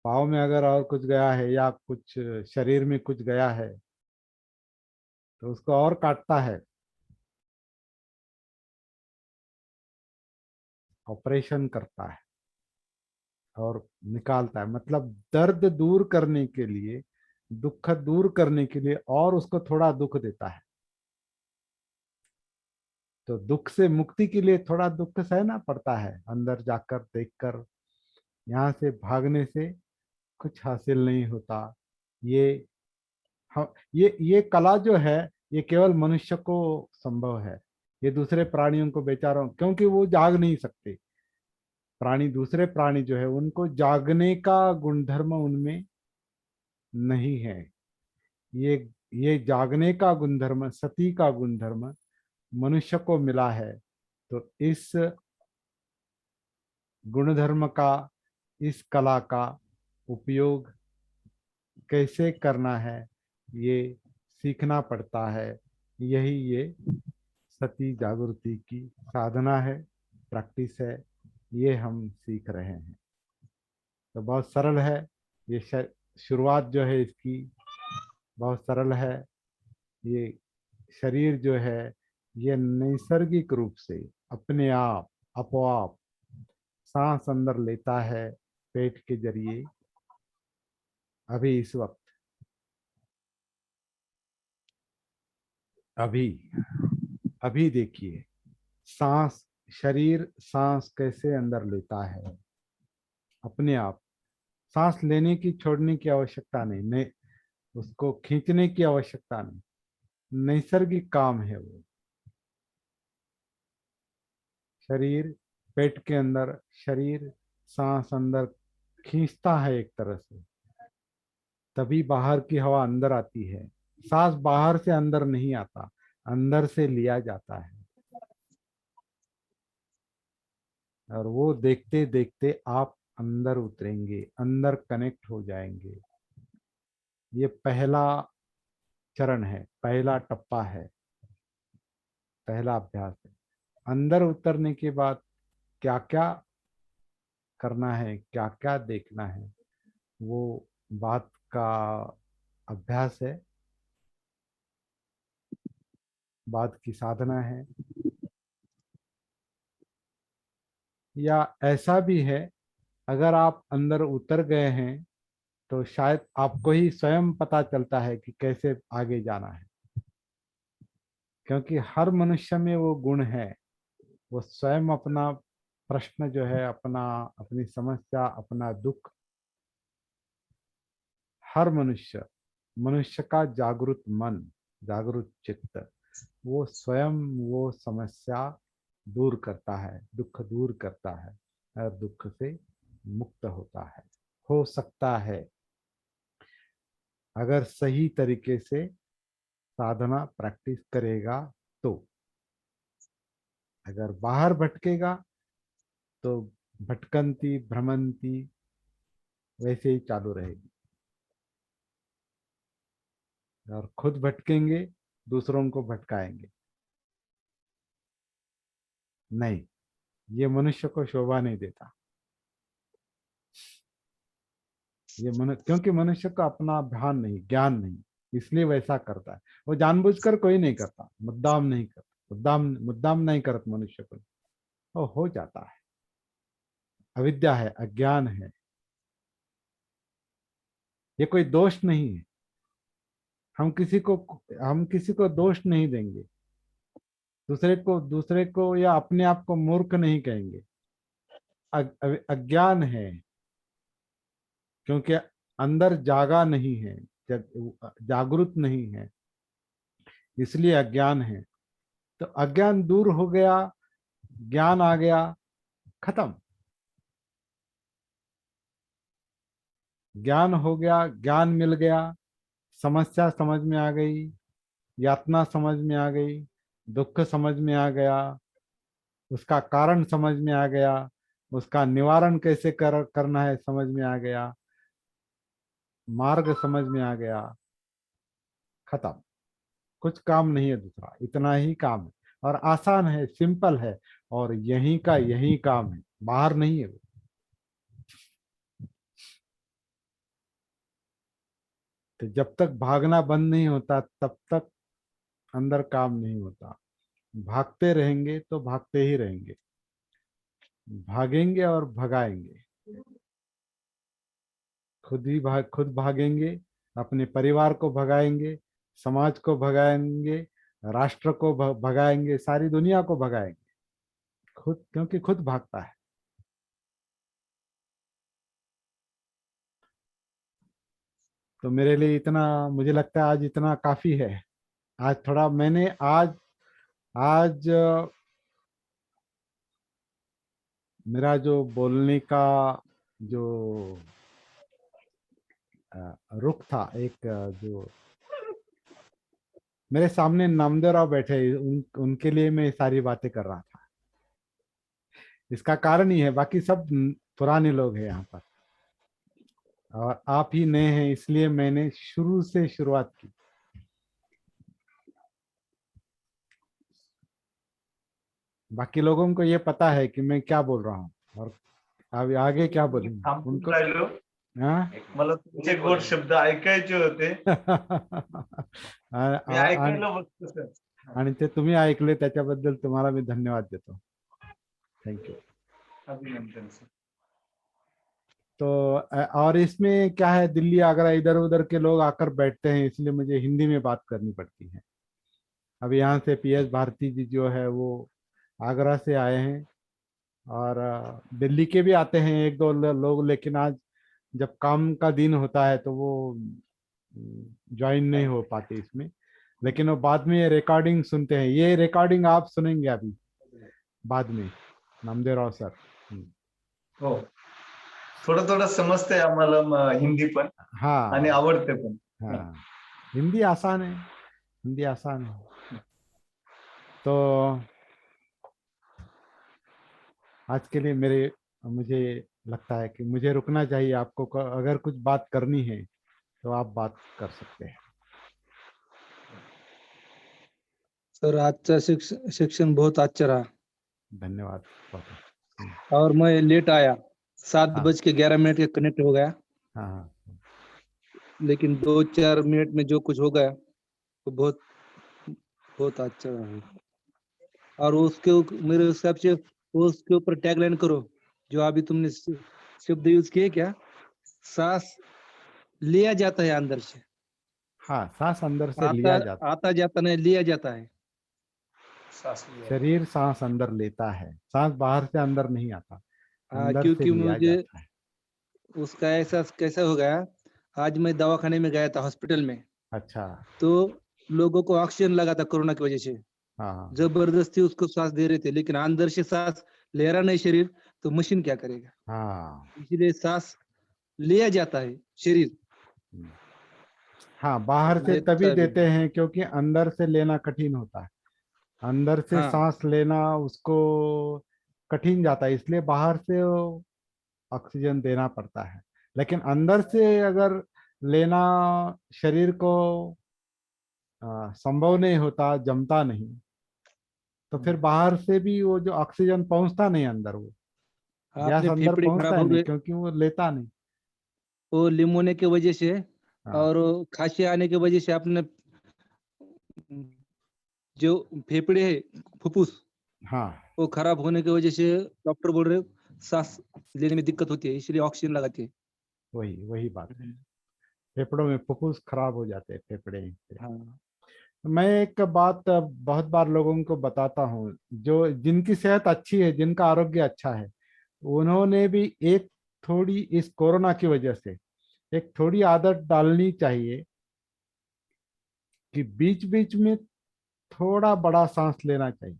पाँव में अगर और कुछ गया है या कुछ शरीर में कुछ गया है, तो उसको और काटता है, ऑपरेशन करता है और निकालता है। मतलब दर्द दूर करने के लिए, दुख दूर करने के लिए और उसको थोड़ा दुख देता है। तो दुख से मुक्ति के लिए थोड़ा दुख सहना पड़ता है, अंदर जाकर देखकर। यहाँ से भागने से कुछ हासिल नहीं होता। ये ये कला जो है, ये केवल मनुष्य को संभव है। ये दूसरे प्राणियों को, बेचारों, क्योंकि वो जाग नहीं सकते। प्राणी, दूसरे प्राणी जो है, उनको जागने का गुणधर्म उनमें नहीं है। ये ये जागने का गुणधर्म, सती का गुणधर्म मनुष्य को मिला है। तो इस गुणधर्म का, इस कला का उपयोग कैसे करना है, ये सीखना पड़ता है। यही ये सती जागृति की साधना है, प्रैक्टिस है, ये हम सीख रहे हैं। तो बहुत सरल है ये शुरुआत जो है इसकी, बहुत सरल है। ये शरीर जो है, ये नैसर्गिक रूप से अपने आप, अपो आप सांस अंदर लेता है पेट के जरिए। अभी इस वक्त, अभी अभी देखिए, सांस, शरीर सांस कैसे अंदर लेता है अपने आप। सांस लेने की, छोड़ने की आवश्यकता नहीं, नहीं उसको खींचने की आवश्यकता नहीं, नैसर्गिक काम है वो। शरीर, पेट के अंदर शरीर सांस अंदर खींचता है एक तरह से, तभी बाहर की हवा अंदर आती है। सांस बाहर से अंदर नहीं आता, अंदर से लिया जाता है। और वो देखते देखते आप अंदर उतरेंगे, अंदर कनेक्ट हो जाएंगे। ये पहला चरण है, पहला टप्पा है, पहला अभ्यास है। अंदर उतरने के बाद क्या क्या करना है, क्या क्या देखना है, वो बात का अभ्यास है, बात की साधना है। या ऐसा भी है, अगर आप अंदर उतर गए हैं तो शायद आपको ही स्वयं पता चलता है कि कैसे आगे जाना है, क्योंकि हर मनुष्य में वो गुण है। वो स्वयं अपना प्रश्न जो है, अपना अपनी समस्या, अपना दुख, हर मनुष्य, मनुष्य का जागृत मन, जागृत चित्त, वो स्वयं वो समस्या दूर करता है, दुख दूर करता है, और दुख से मुक्त होता है। हो सकता है अगर सही तरीके से साधना प्रैक्टिस करेगा तो। अगर बाहर भटकेगा तो भटकंती भ्रमंती वैसे ही चालू रहेगी, और खुद भटकेंगे, दूसरों को भटकाएंगे। नहीं, ये मनुष्य को शोभा नहीं देता। क्योंकि मनुष्य का अपना भान नहीं, ज्ञान नहीं, इसलिए वैसा करता है। वो जानबूझकर कोई नहीं करता, मुद्दाम नहीं करता, मुद्दाम मुद्दाम नहीं करता मनुष्य को, वो हो जाता है। अविद्या है, अज्ञान है। ये कोई दोष नहीं है। हम किसी को हम किसी को दोष नहीं देंगे, दूसरे को या अपने आप को मूर्ख नहीं कहेंगे। अज्ञान है, क्योंकि अंदर जागा नहीं है, जागृत नहीं है, इसलिए अज्ञान है। तो अज्ञान दूर हो गया, ज्ञान आ गया, खत्म। ज्ञान हो गया, ज्ञान मिल गया, समस्या समझ में आ गई, यातना समझ में आ गई, दुख समझ में आ गया, उसका कारण समझ में आ गया, उसका निवारण कैसे करना है समझ में आ गया, मार्ग समझ में आ गया, खत्म। कुछ काम नहीं है दूसरा, इतना ही काम है। और आसान है, सिंपल है, और यही का यही काम है, बाहर नहीं है वो। तो जब तक भागना बंद नहीं होता तब तक अंदर काम नहीं होता। भागते रहेंगे तो भागते ही रहेंगे, भागेंगे और भगाएंगे। खुद भागेंगे, अपने परिवार को भगाएंगे, समाज को भगाएंगे, राष्ट्र को भगाएंगे, सारी दुनिया को भगाएंगे। खुद, क्योंकि खुद भागता है। तो मेरे लिए इतना, मुझे लगता है आज इतना काफी है। आज थोड़ा मैंने आज आज मेरा जो बोलने का जो रुख था, एक जो मेरे सामने नामदेव राव बैठे, उनके लिए मैं सारी बातें कर रहा था। इसका कारण ही है, बाकी सब पुराने लोग हैं यहाँ पर, और आप ही नए हैं, इसलिए मैंने शुरू से शुरुआत की। बाकी लोगों को ये पता है कि मैं क्या बोल रहा हूँ, और अब आगे क्या बोलूंगा थांबून उनको। राहिलो, हाँ? मला तुमचे गोड शब्द ऐकायचे होते, मी आणि ऐकायला बघतो सर. आणि ते तुम्ही ऐकले त्याच्याबद्दल तुम्हाला मी धन्यवाद देतो। थँक्यू। अभिनंदन सर. तो और इसमें क्या है, दिल्ली आगरा इधर उधर के लोग आकर बैठते हैं, इसलिए मुझे हिंदी में बात करनी पड़ती है। अब यहाँ से PS भारती जी जो है वो आगरा से आए हैं, और दिल्ली के भी आते हैं एक दो लोग, लेकिन आज जब काम का दिन होता है तो वो ज्वाइन नहीं हो पाते इसमें। लेकिन वो बाद में ये रिकॉर्डिंग सुनते हैं, ये रिकॉर्डिंग आप सुनेंगे अभी बाद में, नामदेव राव सर। हो, थोडं थोडं समजतंय आम्हाला हिंदी पण, आणि हाँ आवडते पण. हाँ, हिंदी आसान है, हिंदी आसान है। तो आज के लिए मुझे लगता है कि मुझे रुकना चाहिए। आपको अगर कुछ बात करनी है तो आप बात कर सकते हैं। सर आजचा शिक्षण बहुत अच्छा रहा धन्यवाद। और मैं लेट आया, 7:11 के कनेक्ट हो गया। हाँ, लेकिन 2-4 मिनट में जो कुछ हो गया तो बहुत बहुत अच्छा रहा। और मेरे हिसाब से उसके ऊपर टैगलाइन करो, जो अभी तुमने शब्द यूज किए, क्या सांस लिया जाता है अंदर से। हाँ, सांस अंदर से लिया जाता आता जाता नहीं, लिया जाता है। शरीर सांस अंदर लेता है, सांस बाहर से अंदर नहीं आता, अंदर से क्योंकि लिया मुझे जाता है। उसका एहसास कैसा हो गया, आज मैं दवाखाने में गया था, हॉस्पिटल में। अच्छा। तो लोगों को ऑक्सीजन लगा था कोरोना की वजह से। हाँ, जबरदस्ती उसको सांस दे रहे थे, लेकिन अंदर से सांस ले रहा नहीं शरीर, तो मशीन क्या करेगा। हाँ, इसलिए सांस लिया जाता है शरीर। हाँ, बाहर से लेता तभी है भी। देते हैं क्योंकि अंदर से लेना कठिन होता है। अंदर से हाँ, सांस लेना उसको कठिन जाता है, इसलिए बाहर से ऑक्सीजन देना पड़ता है। लेकिन अंदर से अगर लेना शरीर को संभव नहीं होता, जमता नहीं, तो फिर बाहर से भी वो जो ऑक्सीजन पहुंचता नहीं अंदर, वो गैस आपने अंदर फेफड़े पहुंचता खराब ही हो नहीं गए क्योंकि वो लेता नहीं। वो निमोनिया की वजह से, हाँ, और खांसी आने की वजह से आपने जो फेफड़े है, फुफ्फुस, हाँ, वो खराब होने की वजह से डॉक्टर बोल रहे सांस लेने में दिक्कत होती है, इसलिए ऑक्सीजन लगाते हैं। वही वही बात है। फेफड़ों में फुफ्फुस खराब हो जाते हैं, फेफड़े से। हाँ, मैं एक बात बहुत बार लोगों को बताता हूँ, जो जिनकी सेहत अच्छी है, जिनका आरोग्य अच्छा है, उन्होंने भी एक थोड़ी इस कोरोना की वजह से एक थोड़ी आदत डालनी चाहिए कि बीच बीच में थोड़ा बड़ा सांस लेना चाहिए।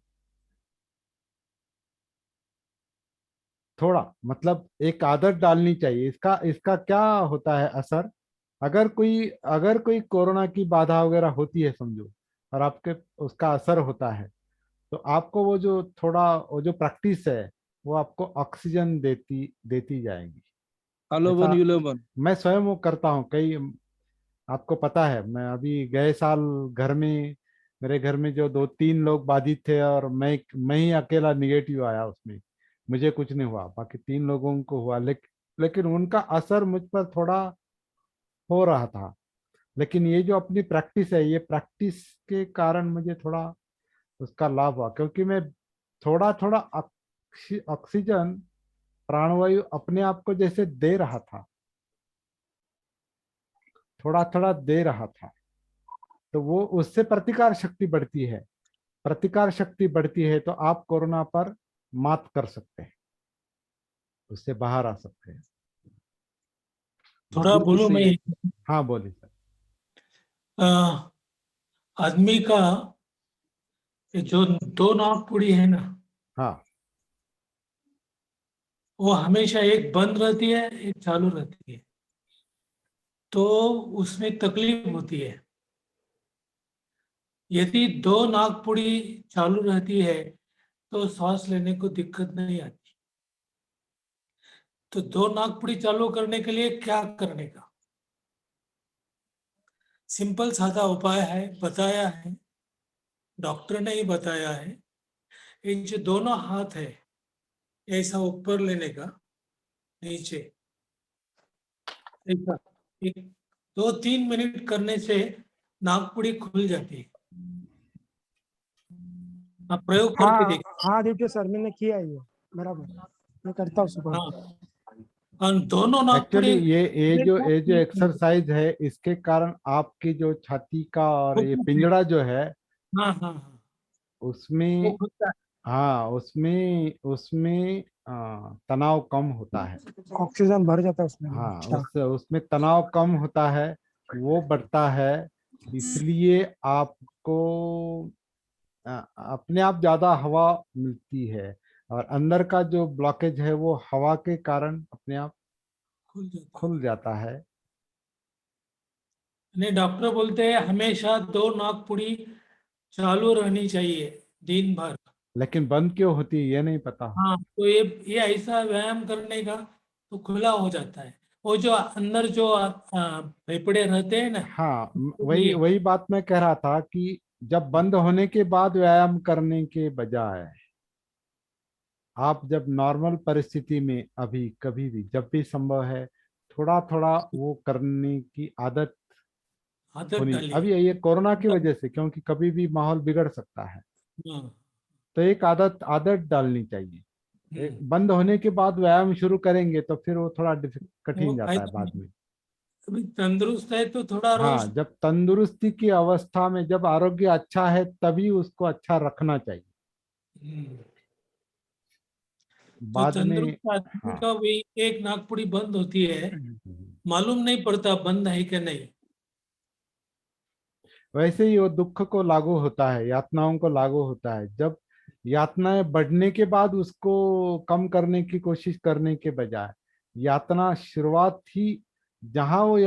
थोड़ा मतलब एक आदत डालनी चाहिए। इसका इसका क्या होता है असर, अगर कोई कोरोना की बाधा वगैरह होती है समझो, और आपके उसका असर होता है, तो आपको वो जो प्रैक्टिस है, वो आपको ऑक्सीजन देती देती जाएगी। अलोबन ऐसा युलोबन। मैं स्वयं वो करता हूँ कई। आपको पता है, मैं अभी गए साल घर में, मेरे घर में जो 2-3 लोग बाधित थे और मैं ही अकेला निगेटिव आया उसमें। मुझे कुछ नहीं हुआ, बाकी 3 लोगों को हुआ, लेकिन उनका असर मुझ पर थोड़ा हो रहा था। लेकिन ये जो अपनी प्रैक्टिस है, ये प्रैक्टिस के कारण मुझे थोड़ा उसका लाभ हुआ, क्योंकि मैं थोड़ा थोड़ा ऑक्सीजन, प्राणवायु अपने आप को जैसे दे रहा था, थोड़ा थोड़ा दे रहा था, तो वो उससे प्रतिकार शक्ति बढ़ती है। प्रतिकार शक्ति बढ़ती है तो आप कोरोना पर मात कर सकते हैं, उससे बाहर आ सकते हैं। थोड़ा बोलूं मैं। हाँ, बोलिए सर। आदमी का ये जो 2 नाकपुड़ी है ना, हाँ, वो हमेशा एक बंद रहती है, एक चालू रहती है, तो उसमें तकलीफ होती है। यदि 2 नाकपुड़ी चालू रहती है तो सांस लेने को दिक्कत नहीं आती। तो 2 नाकपुड़ी चालू करने के लिए क्या करने का सिंपल सादा उपाय है, बताया है, डॉक्टर ने ही बताया है। ये जो दोनों हाथ है, ऐसा ऊपर लेने का, नीचे ऐसा, एक 2-3 मिनट करने से नाकपुड़ी खुल जाती है। आप प्रयोग करके देखिए। हाँ देखिए सर, मैंने किया है ये, बराबर मैं करता हूँ सुबह। हाँ, और दोनों एक्चुअली नाकपुड़ी ये जो एक्सरसाइज है, इसके कारण आपकी जो छाती का और ये पिंजड़ा जो है, हाँ हाँ हाँ, वो उसमें, खुलता है। हाँ, उसमें उसमें तनाव कम होता है। ऑक्सीजन भर जाता है उसमें। हाँ, अच्छा। उसमें तनाव कम होता है, वो बढ़ता है। इसलिए आपको अपने आप ज्यादा हवा मिलती है, और अंदर का जो ब्लॉकेज है वो हवा के कारण अपने आप खुल जाता है। खुल जाता है। नहीं, डॉक्टर बोलते हैं हमेशा 2 नाकपुड़ी चालू रहनी चाहिए दिन भर। लेकिन बंद क्यों होती है ये नहीं पता। हाँ, तो ये ऐसा व्यायाम करने का तो खुला हो जाता है। वो जो अंदर जो फेफड़े रहते हैं ना, हाँ, उसके वही लिए। वही बात मैं कह रहा था कि जब बंद होने के बाद व्यायाम करने के बजाय आप जब नॉर्मल परिस्थिति में अभी कभी भी जब भी संभव है थोड़ा थोड़ा वो करने की आदत आदत होनी। डालिए। अभी ये कोरोना की वजह से, क्योंकि कभी भी माहौल बिगड़ सकता है, हाँ, तो एक आदत आदत डालनी चाहिए। एक हम्म। बंद होने के बाद व्यायाम शुरू करेंगे तो फिर वो थोड़ा कठिन वो जाता है फायदा बाद नहीं। में। अभी तंदुरुस्त है तो थोड़ा रोज। हाँ, जब तंदुरुस्ती की अवस्था में, जब आरोग्य अच्छा है तभी उसको अच्छा रखना चाहिए। हम्म। जो बाद में तंदुरुस्त आदमी हाँ। का भी एक नाकपुड़ी बंद होती है, मालूम नहीं पड़ता बंद है कि नहीं। वैसे ही वो दुख को लागू होता है, यातनाओं को लागू होता है। जब यातनाएं बढ़ने के बाद उसको कम करने की कोशिश करने के बजाय, यातना शुरुआत ही जहां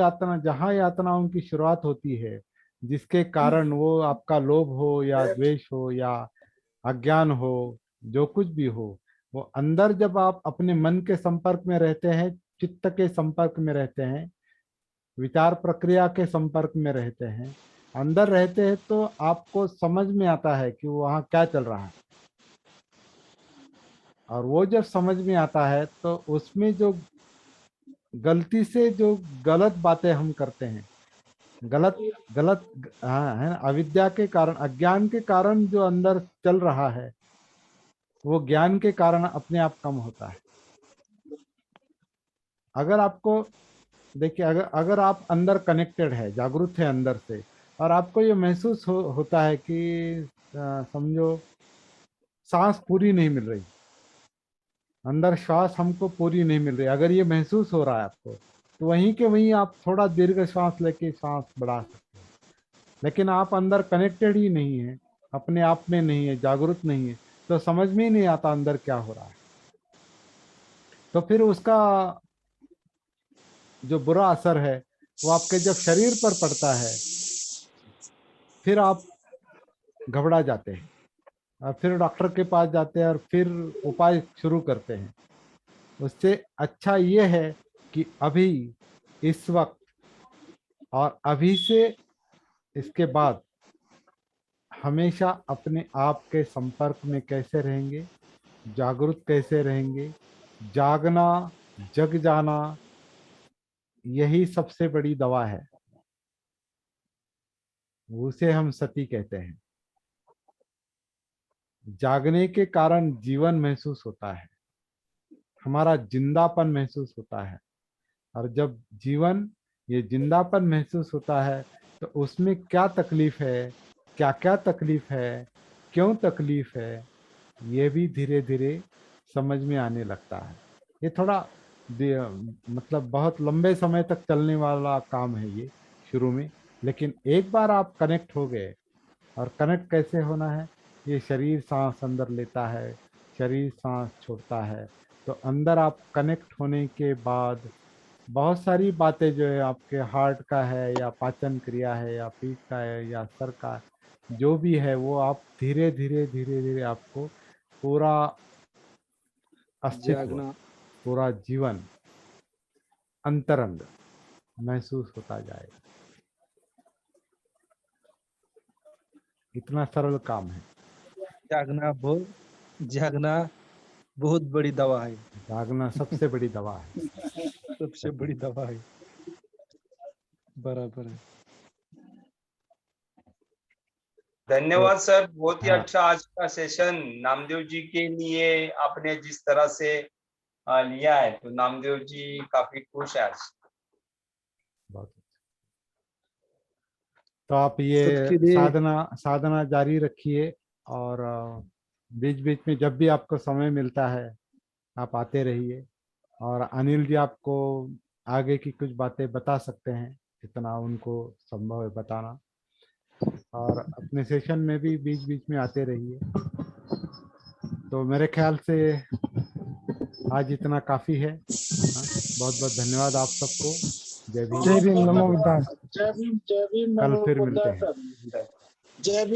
यातनाओं की शुरुआत होती है, जिसके कारण वो आपका लोभ हो या द्वेष हो या अज्ञान हो, जो कुछ भी हो, वो अंदर जब आप अपने मन के संपर्क में रहते हैं, चित्त के संपर्क में रहते हैं, विचार प्रक्रिया के संपर्क में रहते हैं, अंदर रहते हैं, तो आपको समझ में आता है कि वहाँ क्या चल रहा है। और वो जब समझ में आता है तो उसमें जो गलती से जो गलत बातें हम करते हैं, गलत गलत हाँ है ना, अविद्या के कारण, अज्ञान के कारण जो अंदर चल रहा है, वो ज्ञान के कारण अपने आप कम होता है। अगर आपको देखिए, अगर आप अंदर कनेक्टेड है, जागरूक है अंदर से, और आपको ये महसूस होता है कि समझो सांस पूरी नहीं मिल रही, अंदर श्वास हमको पूरी नहीं मिल रही, अगर ये महसूस हो रहा है आपको, तो वहीं के वहीं आप थोड़ा दीर्घ श्वास लेके सांस बढ़ा सकते हैं। लेकिन आप अंदर कनेक्टेड ही नहीं है, अपने आप में नहीं है, जागरूक नहीं है, तो समझ में ही नहीं आता अंदर क्या हो रहा है। तो फिर उसका जो बुरा असर है वो आपके जब शरीर पर पड़ता है, फिर आप घबरा जाते हैं और फिर डॉक्टर के पास जाते हैं और फिर उपाय शुरू करते हैं। उससे अच्छा ये है कि अभी, इस वक्त और अभी से इसके बाद हमेशा अपने आप के संपर्क में कैसे रहेंगे, जागरूक कैसे रहेंगे, जागना, जग जाना, यही सबसे बड़ी दवा है। उसे हम सती कहते हैं। जागने के कारण जीवन महसूस होता है, हमारा जिंदापन महसूस होता है। और जब जीवन, ये जिंदापन महसूस होता है, तो उसमें क्या तकलीफ है, क्या क्या तकलीफ है, क्यों तकलीफ है, ये भी धीरे धीरे समझ में आने लगता है। ये थोड़ा मतलब बहुत लंबे समय तक चलने वाला काम है ये शुरू में, लेकिन एक बार आप कनेक्ट हो गए, और कनेक्ट कैसे होना है, ये शरीर सांस अंदर लेता है, शरीर सांस छोड़ता है, तो अंदर आप कनेक्ट होने के बाद बहुत सारी बातें जो है आपके हार्ट का है या पाचन क्रिया है या पीठ का है या सर का, जो भी है, वो आप धीरे धीरे धीरे धीरे आपको पूरा अस्तित्व, जागना। पूरा जीवन अंतरंग महसूस होता जाएगा। इतना सरल काम है। जागना बहुत बड़ी दवा है। जागना सबसे बड़ी दवा है। सबसे बड़ी दवा है। बराबर है। धन्यवाद सर, बहुत ही हाँ, अच्छा आज का सेशन। नामदेव जी के लिए आपने जिस तरह से लिया है, तो नामदेव जी काफी खुश है आज। बहुत अच्छा। तो आप ये सबके लिए साधना जारी रखिए, और बीच बीच में जब भी आपको समय मिलता है आप आते रहिए। और अनिल जी आपको आगे की कुछ बातें बता सकते हैं, जितना उनको संभव है बताना, और अपने सेशन में भी बीच बीच में आते रहिए। तो मेरे ख्याल से आज इतना काफ़ी है। हाँ, बहुत बहुत धन्यवाद आप सबको। जय भीम, जय भीम, नमो नमो बुद्धाय। बुद्धाय। कल फिर मिलते हैं। जय भीम।